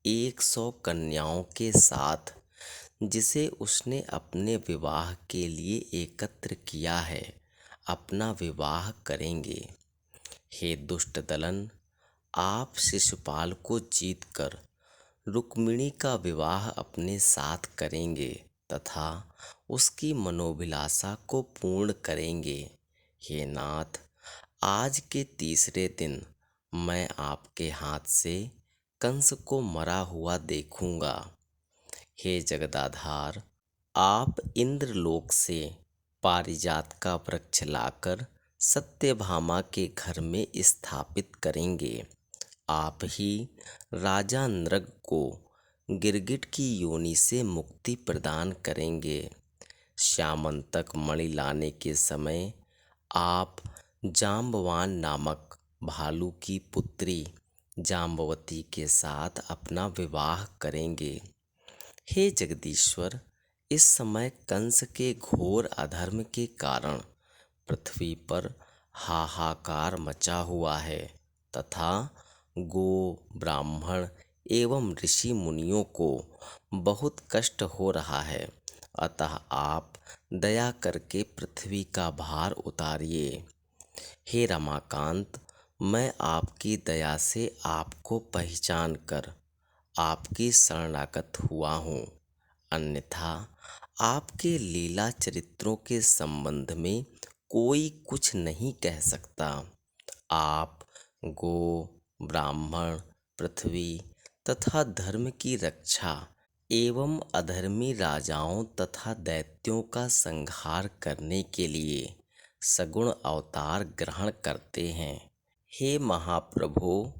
100 कन्याओं के साथ, जिसे उसने अपने विवाह के लिए एकत्र किया है, अपना विवाह करेंगे। हे दुष्ट दलन, आप शिशुपाल को जीतकर रुक्मिणी का विवाह अपने साथ करेंगे तथा उसकी मनोभिलाषा को पूर्ण करेंगे। हे नाथ, आज के तीसरे दिन मैं आपके हाथ से कंस को मरा हुआ देखूंगा। हे जगदाधार, आप इंद्रलोक से पारिजात का वृक्ष लाकर सत्यभामा के घर में स्थापित करेंगे। आप ही राजा नृग को गिरगिट की योनि से मुक्ति प्रदान करेंगे। श्यामंतक मणि लाने के समय आप जाम्बवान नामक भालू की पुत्री जाम्बवती के साथ अपना विवाह करेंगे। हे जगदीश्वर, इस समय कंस के घोर अधर्म के कारण पृथ्वी पर हाहाकार मचा हुआ है तथा गो, ब्राह्मण एवं ऋषि मुनियों को बहुत कष्ट हो रहा है, अतः आप दया करके पृथ्वी का भार उतारिए। हे रमाकांत, मैं आपकी दया से आपको पहचान कर आपकी शरणागत हुआ हूँ, अन्यथा आपके लीला चरित्रों के संबंध में कोई कुछ नहीं कह सकता। आप गो, ब्राह्मण, पृथ्वी तथा धर्म की रक्षा एवं अधर्मी राजाओं तथा दैत्यों का संहार करने के लिए सगुण अवतार ग्रहण करते हैं। हे महाप्रभु,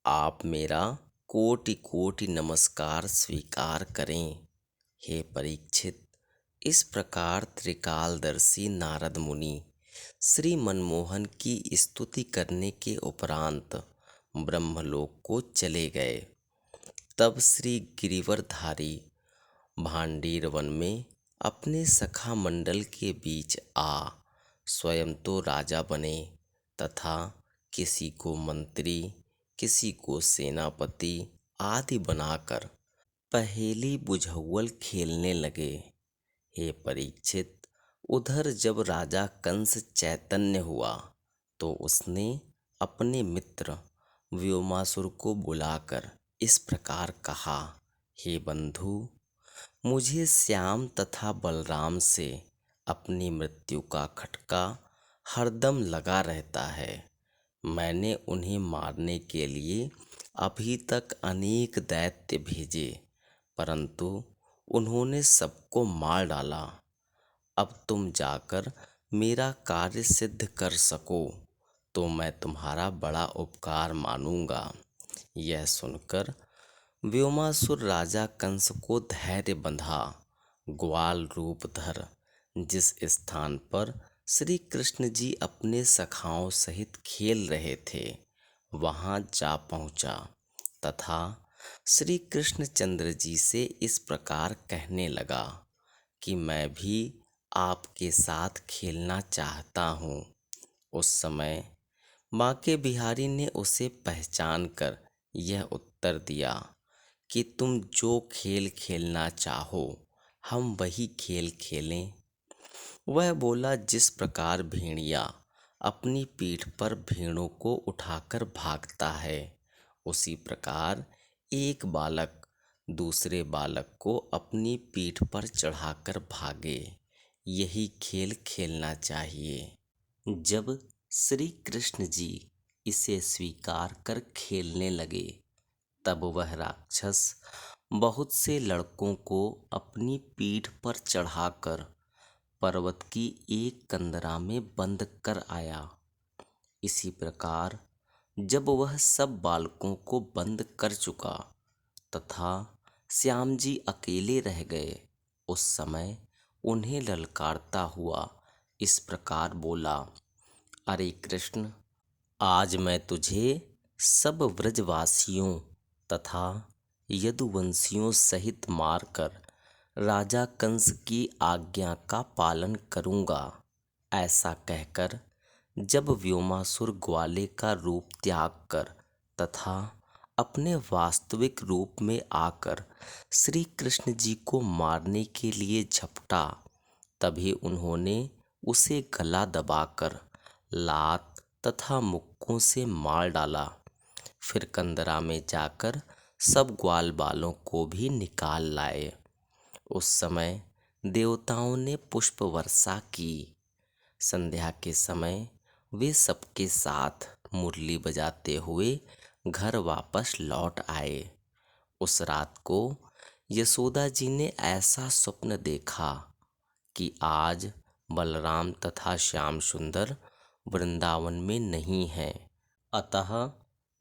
आप मेरा कोटि कोटि नमस्कार स्वीकार करें। हे परीक्षित, इस प्रकार त्रिकालदर्शी नारद मुनि श्री मनमोहन की स्तुति करने के उपरांत ब्रह्मलोक को चले गए। तब श्री गिरिवरधारी भांडीर वन में अपने सखा मंडल के बीच आ स्वयं तो राजा बने तथा किसी को मंत्री, किसी को सेनापति आदि बनाकर पहेली बुझौल खेलने लगे। हे परीक्षित, उधर जब राजा कंस चैतन्य हुआ तो उसने अपने मित्र व्योमासुर को बुलाकर इस प्रकार कहा, हे बंधु, मुझे श्याम तथा बलराम से अपनी मृत्यु का खटका हरदम लगा रहता है। मैंने उन्हें मारने के लिए अभी तक अनेक दैत्य भेजे, परंतु उन्होंने सबको मार डाला। अब तुम जाकर मेरा कार्य सिद्ध कर सको तो मैं तुम्हारा बड़ा उपकार मानूंगा। यह सुनकर व्योमासुर राजा कंस को धैर्य बंधा ग्वाल रूप धर जिस स्थान पर श्री कृष्ण जी अपने सखाओं सहित खेल रहे थे वहां जा पहुंचा तथा श्री कृष्णचंद्र जी से इस प्रकार कहने लगा कि मैं भी आपके साथ खेलना चाहता हूँ। उस समय बांके बिहारी ने उसे पहचान कर यह उत्तर दिया कि तुम जो खेल खेलना चाहो हम वही खेल खेलें। वह बोला, जिस प्रकार भेड़िया अपनी पीठ पर भेड़ों को उठाकर भागता है, उसी प्रकार एक बालक दूसरे बालक को अपनी पीठ पर चढ़ाकर भागे, यही खेल खेलना चाहिए। जब श्री कृष्ण जी इसे स्वीकार कर खेलने लगे तब वह राक्षस बहुत से लड़कों को अपनी पीठ पर चढ़ाकर पर्वत की एक कंदरा में बंद कर आया। इसी प्रकार जब वह सब बालकों को बंद कर चुका तथा श्याम जी अकेले रह गए, उस समय उन्हें ललकारता हुआ इस प्रकार बोला, अरे कृष्ण, आज मैं तुझे सब व्रजवासियों तथा यदुवंशियों सहित मारकर राजा कंस की आज्ञा का पालन करूंगा। ऐसा कहकर जब व्योमासुर ग्वाले का रूप त्याग कर तथा अपने वास्तविक रूप में आकर श्री कृष्ण जी को मारने के लिए झपटा, तभी उन्होंने उसे गला दबाकर लात तथा मुक्कों से मार डाला। फिर कंदरा में जाकर सब ग्वाल बालों को भी निकाल लाए। उस समय देवताओं ने पुष्प वर्षा की। संध्या के समय वे सबके साथ मुरली बजाते हुए घर वापस लौट आए। उस रात को यशोदा जी ने ऐसा स्वप्न देखा कि आज बलराम तथा श्याम सुंदर वृंदावन में नहीं हैं। अतः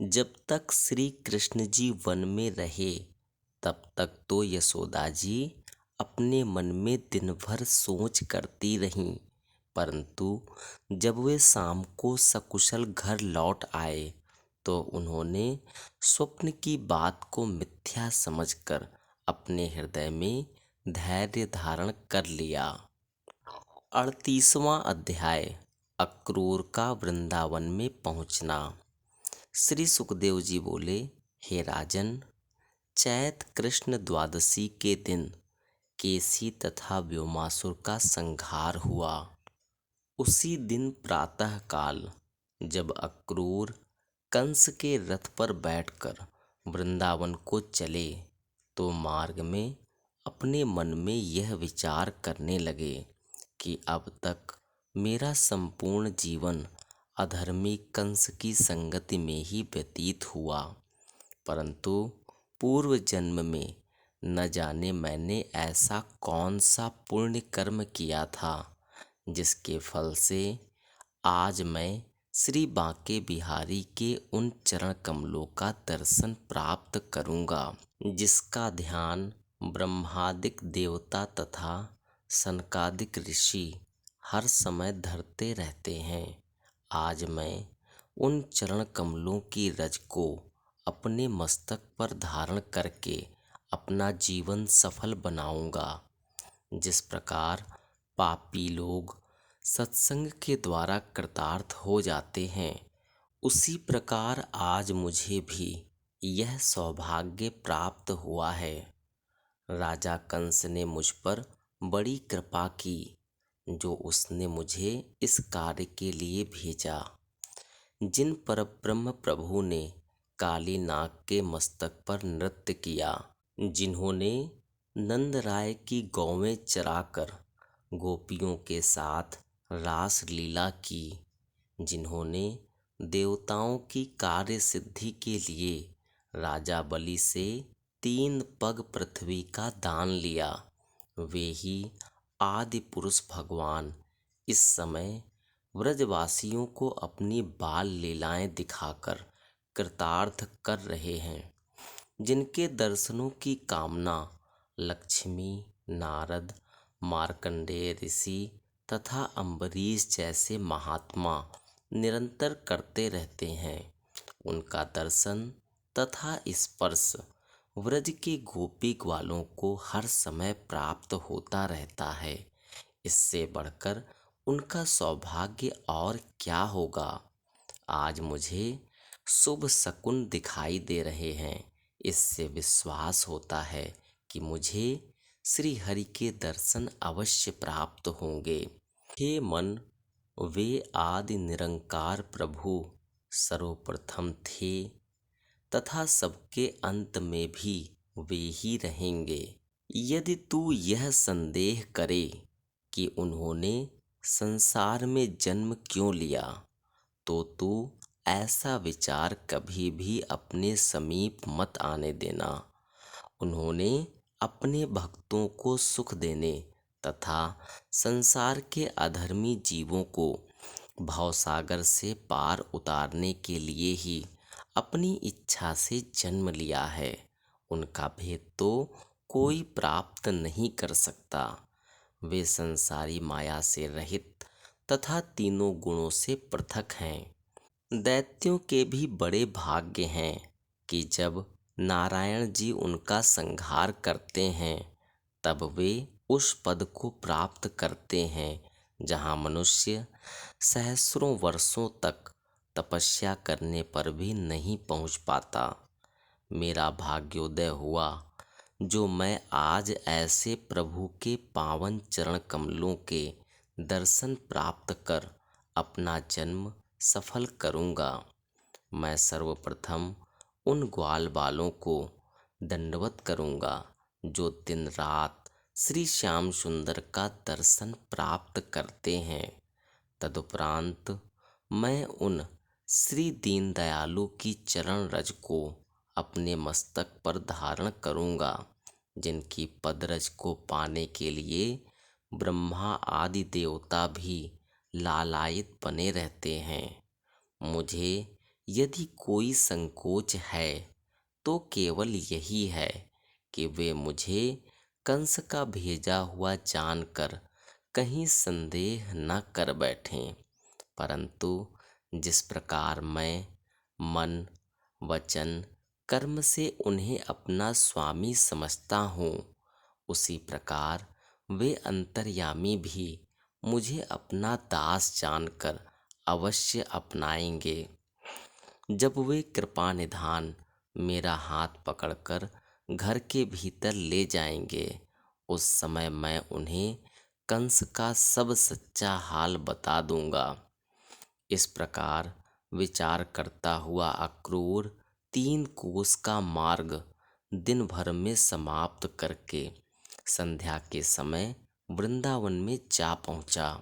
जब तक श्री कृष्ण जी वन में रहे तब तक तो यशोदा जी अपने मन में दिन भर सोच करती रहीं, परंतु जब वे शाम को सकुशल घर लौट आए तो उन्होंने स्वप्न की बात को मिथ्या समझकर अपने हृदय में धैर्य धारण कर लिया। 38वां अध्याय, अक्रूर का वृंदावन में पहुंचना। श्री सुखदेव जी बोले, हे राजन, चैत कृष्ण द्वादशी के दिन केसी तथा व्योमासुर का संहार हुआ। उसी दिन प्रातः काल जब अक्रूर कंस के रथ पर बैठकर वृंदावन को चले तो मार्ग में अपने मन में यह विचार करने लगे कि अब तक मेरा संपूर्ण जीवन अधर्मी कंस की संगति में ही व्यतीत हुआ, परंतु पूर्व जन्म में न जाने मैंने ऐसा कौन सा पुण्य कर्म किया था जिसके फल से आज मैं श्री बांके बिहारी के उन चरण कमलों का दर्शन प्राप्त करूंगा, जिसका ध्यान ब्रह्मादिक देवता तथा सनकादिक ऋषि हर समय धरते रहते हैं। आज मैं उन चरण कमलों की रज को अपने मस्तक पर धारण करके अपना जीवन सफल बनाऊंगा। जिस प्रकार पापी लोग सत्संग के द्वारा कृतार्थ हो जाते हैं, उसी प्रकार आज मुझे भी यह सौभाग्य प्राप्त हुआ है। राजा कंस ने मुझ पर बड़ी कृपा की, जो उसने मुझे इस कार्य के लिए भेजा। जिन परब्रह्म प्रभु ने काली नाग के मस्तक पर नृत्य किया, जिन्होंने नंद राय की गौवें चराकर गोपियों के साथ रास लीला की, जिन्होंने देवताओं की कार्य सिद्धि के लिए राजा बलि से 3 पग पृथ्वी का दान लिया, वे ही आदि पुरुष भगवान इस समय व्रजवासियों को अपनी बाल लीलाएं दिखाकर कृतार्थ कर रहे हैं। जिनके दर्शनों की कामना लक्ष्मी, नारद, मार्कंडेय ऋषि तथा अम्बरीश जैसे महात्मा निरंतर करते रहते हैं, उनका दर्शन तथा स्पर्श व्रज के गोपी ग्वालों को हर समय प्राप्त होता रहता है। इससे बढ़कर उनका सौभाग्य और क्या होगा। आज मुझे शुभ शकुन दिखाई दे रहे हैं। इससे विश्वास होता है कि मुझे श्री हरि के दर्शन अवश्य प्राप्त होंगे। हे मन, वे आदि निरंकार प्रभु सर्वप्रथम थे तथा सबके अंत में भी वे ही रहेंगे। यदि तू यह संदेह करे कि उन्होंने संसार में जन्म क्यों लिया, तो तू ऐसा विचार कभी भी अपने समीप मत आने देना। उन्होंने अपने भक्तों को सुख देने तथा संसार के अधर्मी जीवों को भवसागर से पार उतारने के लिए ही अपनी इच्छा से जन्म लिया है। उनका भेद तो कोई प्राप्त नहीं कर सकता। वे संसारी माया से रहित तथा तीनों गुणों से पृथक हैं। दैत्यों के भी बड़े भाग्य हैं कि जब नारायण जी उनका संहार करते हैं, तब वे उस पद को प्राप्त करते हैं जहाँ मनुष्य सहस्रों वर्षों तक तपस्या करने पर भी नहीं पहुँच पाता। मेरा भाग्योदय हुआ जो मैं आज ऐसे प्रभु के पावन चरण कमलों के दर्शन प्राप्त कर अपना जन्म सफल करूँगा। मैं सर्वप्रथम उन ग्वाल बालों को दंडवत करूँगा जो दिन रात श्री श्याम सुंदर का दर्शन प्राप्त करते हैं। तदुपरांत मैं उन श्री दीनदयालु की चरण रज को अपने मस्तक पर धारण करूँगा, जिनकी पदरज को पाने के लिए ब्रह्मा आदि देवता भी लालायित बने रहते हैं। मुझे यदि कोई संकोच है तो केवल यही है कि वे मुझे कंस का भेजा हुआ जानकर कहीं संदेह न कर बैठें। परंतु जिस प्रकार मैं मन, वचन, कर्म से उन्हें अपना स्वामी समझता हूँ, उसी प्रकार वे अंतर्यामी भी मुझे अपना दास जानकर अवश्य अपनाएंगे। जब वे कृपा निधान मेरा हाथ पकड़कर घर के भीतर ले जाएंगे, उस समय मैं उन्हें कंस का सब सच्चा हाल बता दूंगा। इस प्रकार विचार करता हुआ अक्रूर 3 कोस का मार्ग दिन भर में समाप्त करके संध्या के समय वृंदावन में जा पहुंचा।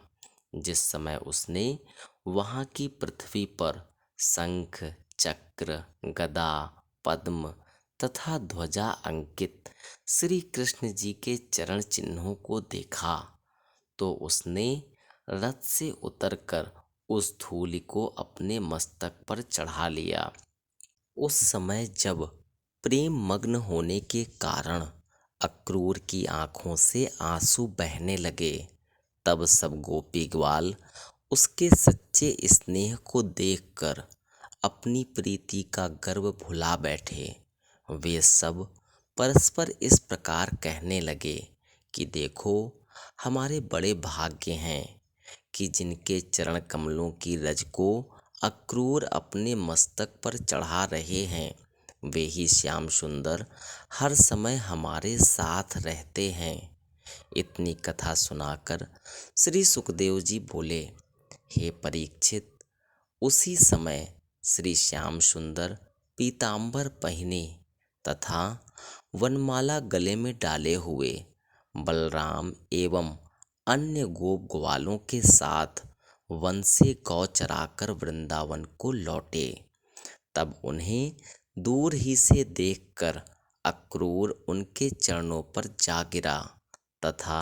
जिस समय उसने वहां की पृथ्वी पर शंख, चक्र, गदा, पद्म तथा ध्वजा अंकित श्री कृष्ण जी के चरण चिन्हों को देखा तो उसने रथ से उतरकर उस धूलि को अपने मस्तक पर चढ़ा लिया। उस समय जब प्रेम मग्न होने के कारण अक्रूर की आंखों से आंसू बहने लगे, तब सब गोपी ग्वाल उसके सच्चे स्नेह को देखकर अपनी प्रीति का गर्व भुला बैठे। वे सब परस्पर इस प्रकार कहने लगे कि देखो, हमारे बड़े भाग्य हैं कि जिनके चरण कमलों की रज को अक्रूर अपने मस्तक पर चढ़ा रहे हैं, वे ही श्याम सुंदर हर समय हमारे साथ रहते हैं। इतनी कथा सुनाकर श्री सुखदेव जी बोले, हे परीक्षित, उसी समय श्री श्याम सुंदर पीतांबर पहने तथा वनमाला गले में डाले हुए बलराम एवं अन्य गोप ग्वालों के साथ वन से गौ चराकर वृंदावन को लौटे। तब उन्हें दूर ही से देखकर अक्रूर उनके चरणों पर जा गिरा तथा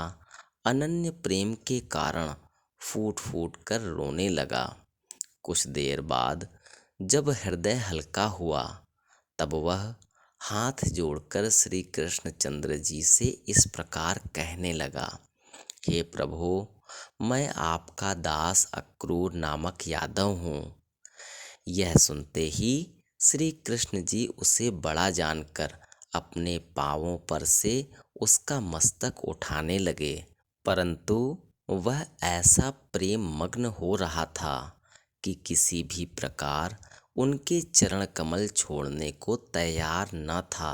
अनन्य प्रेम के कारण फूट फूट कर रोने लगा। कुछ देर बाद जब हृदय हल्का हुआ, तब वह हाथ जोड़कर श्री कृष्णचंद्र जी से इस प्रकार कहने लगा, हे प्रभु, मैं आपका दास अक्रूर नामक यादव हूँ। यह सुनते ही श्री कृष्ण जी उसे बड़ा जानकर अपने पांवों पर से उसका मस्तक उठाने लगे, परंतु वह ऐसा प्रेम मग्न हो रहा था कि किसी भी प्रकार उनके चरण कमल छोड़ने को तैयार न था।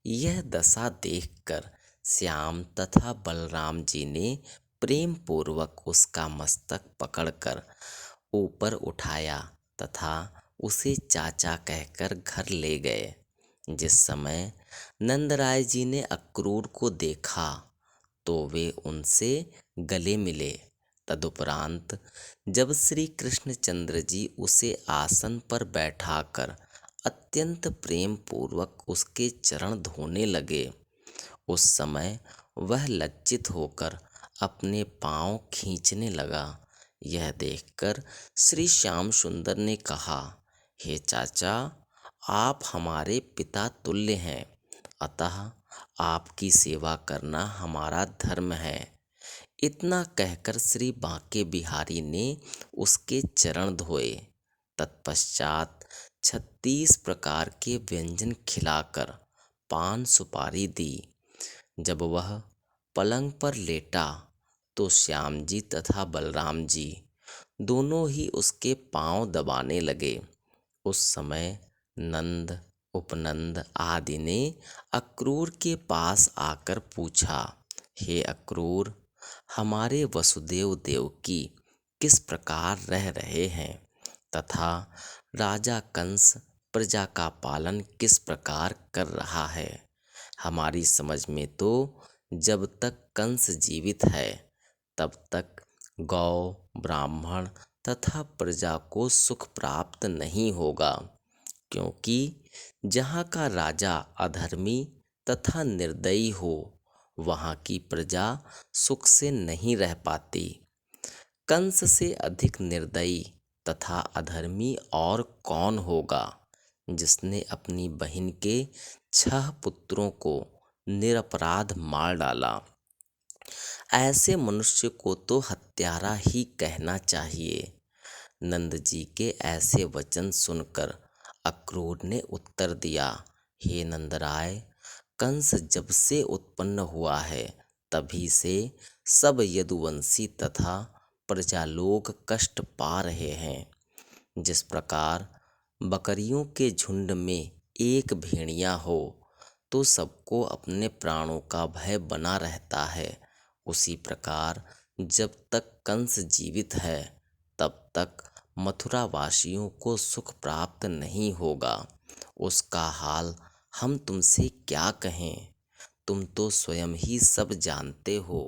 यह दशा देखकर श्याम तथा बलराम जी ने प्रेम पूर्वक उसका मस्तक पकड़कर ऊपर उठाया तथा उसे चाचा कहकर घर ले गए। जिस समय नंदराय जी ने अक्रूर को देखा तो वे उनसे गले मिले। तदुपरांत जब श्री कृष्णचंद्र जी उसे आसन पर बैठाकर अत्यंत प्रेम पूर्वक उसके चरण धोने लगे, उस समय वह लज्जित होकर अपने पांव खींचने लगा। यह देखकर श्री श्याम सुंदर ने कहा, हे चाचा, आप हमारे पिता तुल्य हैं, अतः आपकी सेवा करना हमारा धर्म है। इतना कहकर श्री बांके बिहारी ने उसके चरण धोए। तत्पश्चात 36 प्रकार के व्यंजन खिलाकर पान सुपारी दी। जब वह पलंग पर लेटा तो श्याम जी तथा बलराम जी दोनों ही उसके पांव दबाने लगे। उस समय नंद, उपनंद आदि ने अक्रूर के पास आकर पूछा, हे अक्रूर, हमारे वसुदेव देवकी किस प्रकार रह रहे हैं तथा राजा कंस प्रजा का पालन किस प्रकार कर रहा है? हमारी समझ में तो जब तक कंस जीवित है तब तक गौ, ब्राह्मण तथा प्रजा को सुख प्राप्त नहीं होगा, क्योंकि जहाँ का राजा अधर्मी तथा निर्दयी हो, वहाँ की प्रजा सुख से नहीं रह पाती। कंस से अधिक निर्दयी तथा अधर्मी और कौन होगा, जिसने अपनी बहन के 6 पुत्रों को निरपराध मार डाला। ऐसे मनुष्य को तो हत्यारा ही कहना चाहिए। नंद जी के ऐसे वचन सुनकर अक्रूर ने उत्तर दिया, हे नंदराय, कंस जब से उत्पन्न हुआ है तभी से सब यदुवंशी तथा प्रजा लोग कष्ट पा रहे हैं। जिस प्रकार बकरियों के झुंड में एक भेड़िया हो तो सबको अपने प्राणों का भय बना रहता है, उसी प्रकार जब तक कंस जीवित है तब तक मथुरा वासियों को सुख प्राप्त नहीं होगा। उसका हाल हम तुमसे क्या कहें, तुम तो स्वयं ही सब जानते हो।